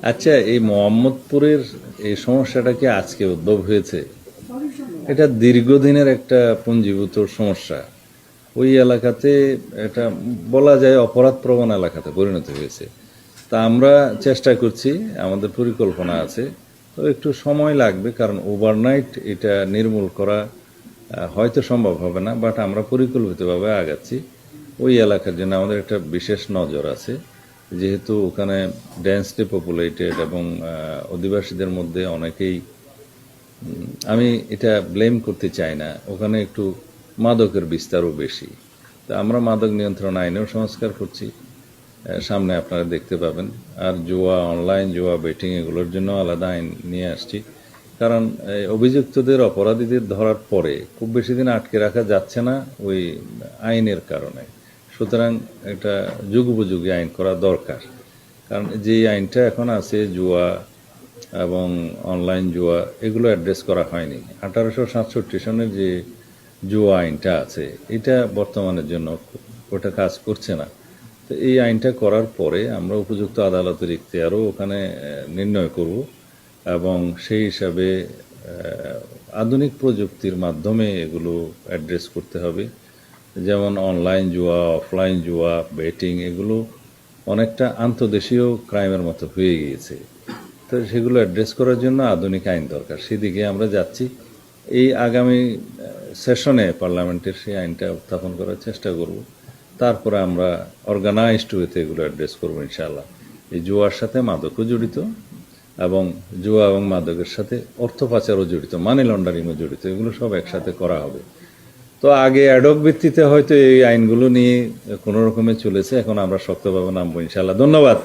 আচ্ছা, এই মোহাম্মদপুরের এই সমস্যাটা কি আজকে উদ্ভব হয়েছে? এটা দীর্ঘদিনের একটা পুঞ্জীভূত সমস্যা। ওই এলাকাতে এটা বলা যায় অপরাধ প্রবণ এলাকাতে পরিণত হয়েছে। তা আমরা চেষ্টা করছি, আমাদের পরিকল্পনা আছে, তো একটু সময় লাগবে, কারণ ওভারনাইট এটা নির্মূল করা হয়তো সম্ভব হবে না, বাট আমরা পরিকল্পিতভাবে আগাচ্ছি। ওই এলাকার জন্য আমাদের একটা বিশেষ নজর আছে, যেহেতু ওখানে ডেন্সলি পপুলেটেড এবং অধিবাসীদের মধ্যে অনেকেই, আমি এটা ব্লেম করতে চাই না, ওখানে একটু মাদকের বিস্তারও বেশি। তা আমরা মাদক নিয়ন্ত্রণ আইনেও সংস্কার করছি, সামনে আপনারা দেখতে পাবেন। আর জুয়া, অনলাইন জুয়া, বেটিং এগুলোর জন্য আলাদা আইন নিয়ে আসছি, কারণ অভিযুক্তদের, অপরাধীদের ধরার পরে খুব বেশি দিন আটকে রাখা যাচ্ছে না ওই আইনের কারণে। সুতরাং এটা যুগোপযোগী আইন করা দরকার, কারণ যে আইনটা এখন আছে জুয়া এবং অনলাইন জুয়া, এগুলো অ্যাড্রেস করা হয়নি। 1867 সনের যে জুয়া আইনটা আছে, এটা বর্তমানের জন্য ওটা কাজ করছে না। তো এই আইনটা করার পরে আমরা উপযুক্ত আদালতের ইখতিয়ারও ওখানে নির্ণয় করব, এবং সেই হিসাবে আধুনিক প্রযুক্তির মাধ্যমে এগুলো অ্যাড্রেস করতে হবে। যেমন অনলাইন জুয়া, অফলাইন জুয়া, বেটিং, এগুলো অনেকটা আন্তর্দেশীয় ক্রাইমের মতো হয়ে গিয়েছে। তো সেগুলো অ্যাড্রেস করার জন্য আধুনিক আইন দরকার, সেদিকে আমরা যাচ্ছি। এই আগামী সেশনে পার্লামেন্টের সেই আইনটা উত্থাপন করার চেষ্টা করব। তারপরে আমরা অর্গানাইজড ওয়েতে এগুলো অ্যাড্রেস করবো ইনশাআল্লাহ। এই জুয়ার সাথে মাদকও জড়িত, এবং জুয়া এবং মাদকের সাথে অর্থ পাচারও জড়িত, মানি লন্ডারিংও জড়িত, এগুলো সব একসাথে করা হবে। তো আগে অ্যাডক ভিত্তিতে হয়তো এই আইনগুলো নিয়ে কোনো রকমে চলেছে, এখন আমরা শক্তভাবে নামবো ইনশাআল্লাহ। ধন্যবাদ।